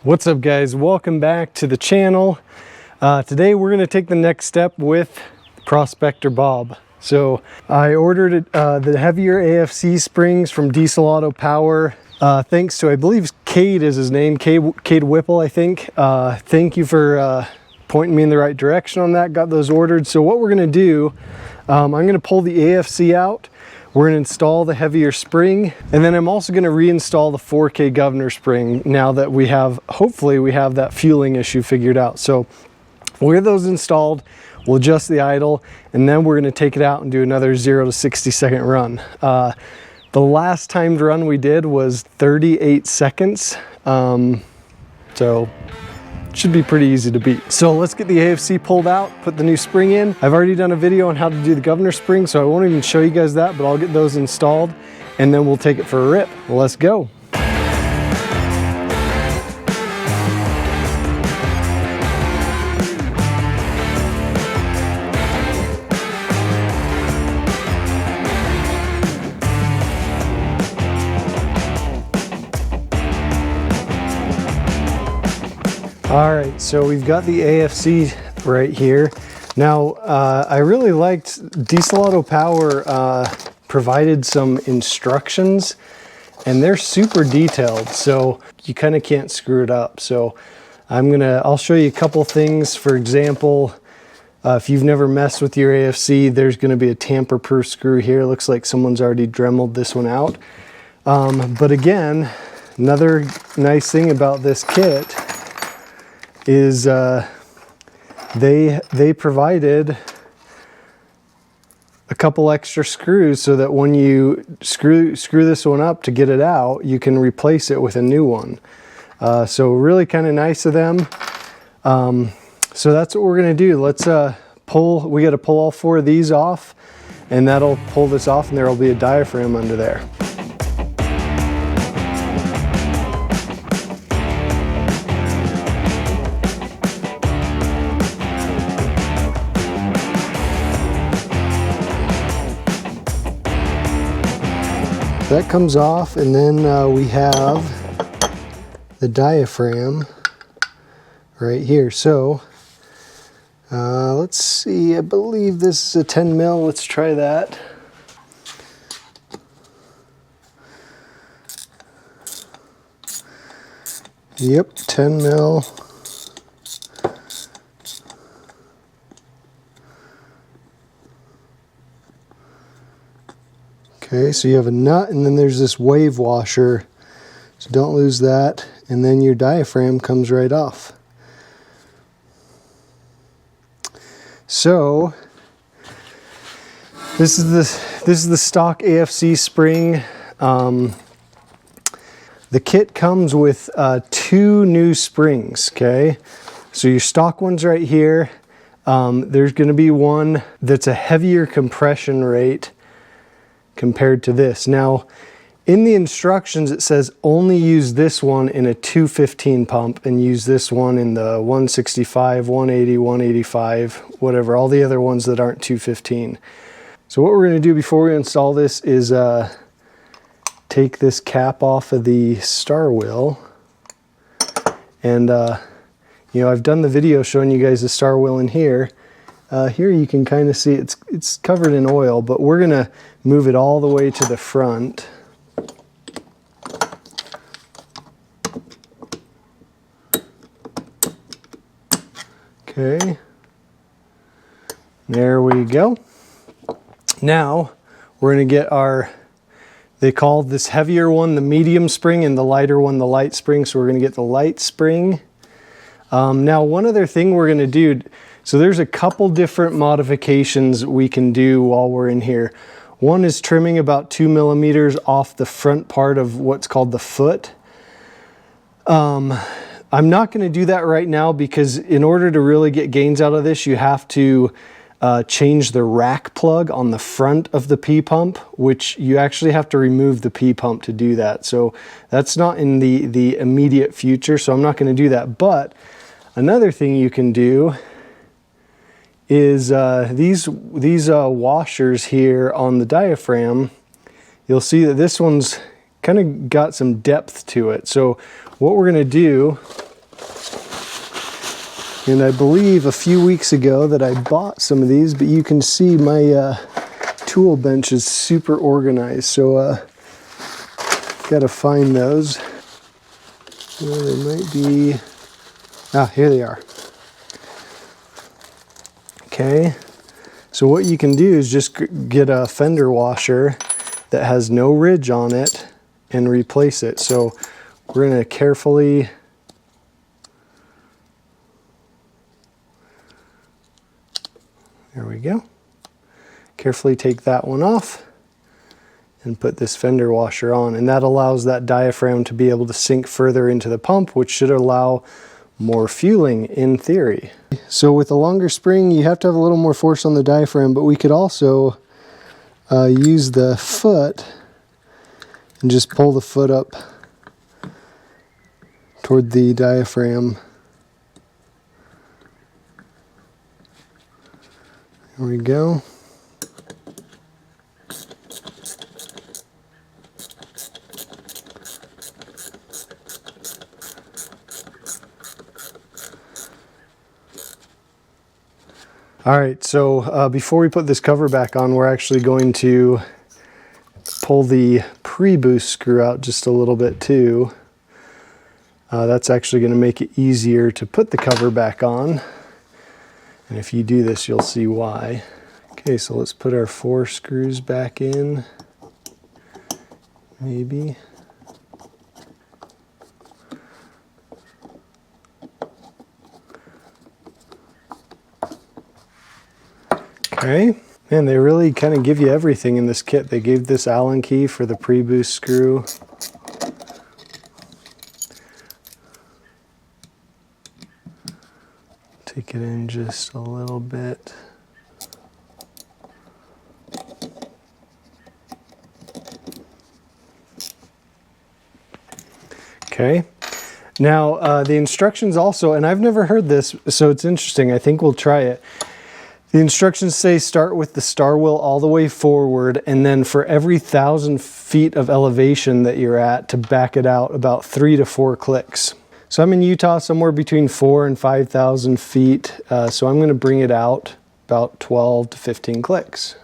What's up guys, welcome back to the channel. Today we're going to take the next step with Prospector Bob. So I ordered the heavier AFC springs from Diesel Auto Power, thanks to, I believe Cade is his name, Cade Whipple I think. Thank you for pointing me in the right direction on that, got those ordered. So what we're going to do, I'm going to pull the AFC out. We're going to install the heavier spring, and then I'm also going to reinstall the 4K governor spring now that we have, hopefully we have that fueling issue figured out. So we'll get those installed, we'll adjust the idle, and then we're going to take it out and do another 0 to 60 second run. The last timed run we did was 38 seconds, so should be pretty easy to beat. So let's get the AFC pulled out, put the new spring in. I've already done a video on how to do the governor spring, so I won't even show you guys that, but I'll get those installed and then we'll take it for a rip. Let's go. All right, so we've got the AFC right here. Now, I really liked Diesel Auto Power provided some instructions, and they're super detailed, so you kind of can't screw it up. So I'll show you a couple things. For example, if you've never messed with your AFC, there's gonna be a tamper-proof screw here. It looks like someone's already Dremeled this one out. But again, another nice thing about this kit is they provided a couple extra screws so that when you screw this one up to get it out, you can replace it with a new one. So really kind of nice of them. So that's what we're gonna do. Let's we got to pull all 4 of these off, and that'll pull this off, and there will be a diaphragm under there. That comes off, and then we have the diaphragm right here. So let's see, I believe this is a 10 mil. Let's try that. Yep, 10 mil. Okay, so you have a nut, and then there's this wave washer, so don't lose that, and then your diaphragm comes right off. So this is the stock AFC spring. The kit comes with 2 new springs. Okay, so your stock one's right here. There's going to be one that's a heavier compression rate compared to this. Now, in the instructions it says only use this one in a 215 pump and use this one in the 165, 180, 185, whatever, all the other ones that aren't 215. So what we're going to do before we install this is take this cap off of the star wheel, and you know, I've done the video showing you guys the star wheel in here. Here you can kind of see it's covered in oil, but we're gonna move it all the way to the front. Okay, there we go. Now we're gonna get they call this heavier one the medium spring and the lighter one the light spring, so we're gonna get the light spring. Now one other thing we're gonna do, so there's a couple different modifications we can do while we're in here. One is trimming about 2 millimeters off the front part of what's called the foot. I'm not going to do that right now because in order to really get gains out of this, you have to change the rack plug on the front of the P-pump, which you actually have to remove the P-pump to do that. So that's not in the immediate future, so I'm not going to do that. But another thing you can do is these washers here on the diaphragm. You'll see that this one's kind of got some depth to it. So what we're going to do And I believe a few weeks ago that I bought some of these, but you can see my tool bench is super organized, so gotta find those. Well, they might be, here they are. Okay, so what you can do is just get a fender washer that has no ridge on it and replace it. So we're gonna carefully there we go. Carefully take that one off and put this fender washer on, and that allows that diaphragm to be able to sink further into the pump, which should allow more fueling in theory. So with a longer spring, you have to have a little more force on the diaphragm, but we could also use the foot and just pull the foot up toward the diaphragm. There we go. All right, so before we put this cover back on, we're actually going to pull the pre-boost screw out just a little bit too. That's actually going to make it easier to put the cover back on. And if you do this, you'll see why. Okay, so let's put our 4 screws back in, maybe. Okay, man, they really kind of give you everything in this kit. They gave this Allen key for the pre-boost screw. Take it in just a little bit. Okay, now the instructions also, and I've never heard this, so it's interesting. I think we'll try it. The instructions say start with the star wheel all the way forward, and then for every 1,000 feet of elevation that you're at, to back it out about 3 to 4 clicks. So I'm in Utah, somewhere between 4,000 and 5,000 feet, so I'm going to bring it out about 12 to 15 clicks.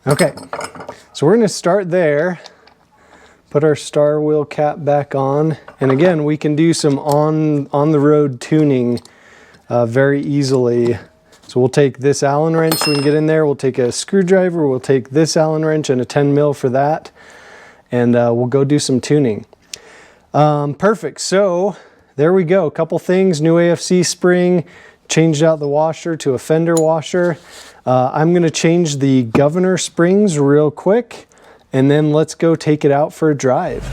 Okay, so we're going to start there, put our star wheel cap back on, and again, we can do some on-the-road tuning very easily. So we'll take this Allen wrench, so we can get in there, we'll take a screwdriver, we'll take this Allen wrench and a 10 mil for that, and we'll go do some tuning. Perfect, so there we go, a couple things, new AFC spring, changed out the washer to a fender washer. I'm going to change the governor springs real quick, and then let's go take it out for a drive.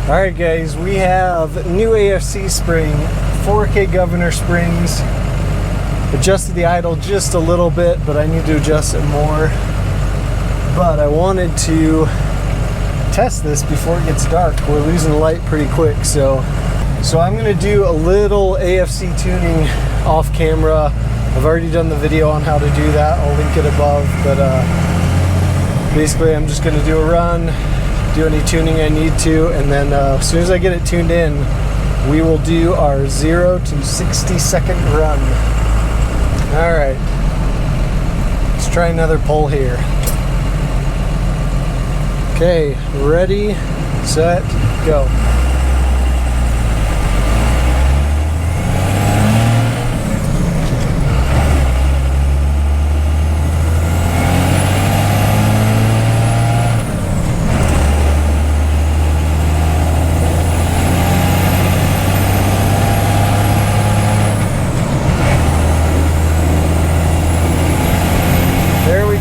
All right, guys, we have new AFC spring, 4K governor springs. Adjusted the idle just a little bit, but I need to adjust it more. But I wanted to test this before it gets dark. We're losing light pretty quick, so I'm going to do a little AFC tuning off camera. I've already done the video on how to do that. I'll link it above, but basically I'm just going to do a run, do any tuning I need to, and then as soon as I get it tuned in, we will do our 0 to 60 second run. All right, let's try another pull here. Okay, ready, set, go.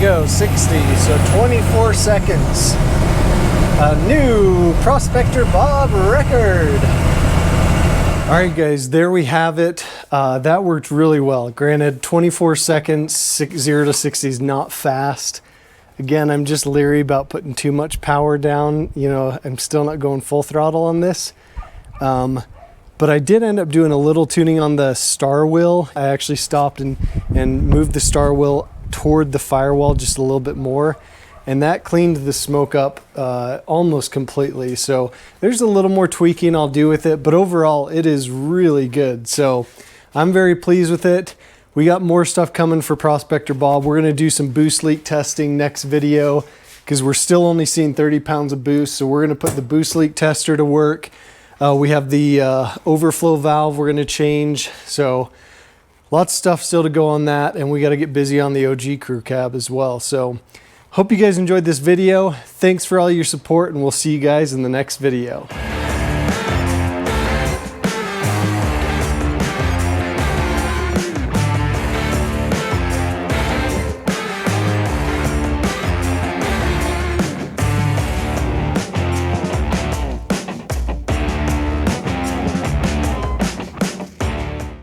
Go 60, so 24 seconds. A new Prospector Bob record. All right, guys, there we have it. That worked really well. Granted, 24 seconds, 0 to 60 is not fast. Again, I'm just leery about putting too much power down. You know, I'm still not going full throttle on this. But I did end up doing a little tuning on the star wheel. I actually stopped and moved the star wheel toward the firewall just a little bit more. And that cleaned the smoke up almost completely. So there's a little more tweaking I'll do with it, but overall it is really good. So I'm very pleased with it. We got more stuff coming for Prospector Bob. We're gonna do some boost leak testing next video because we're still only seeing 30 pounds of boost. So we're gonna put the boost leak tester to work. We have the overflow valve we're gonna change. So lots of stuff still to go on that, and we gotta get busy on the OG crew cab as well. So hope you guys enjoyed this video. Thanks for all your support, and we'll see you guys in the next video.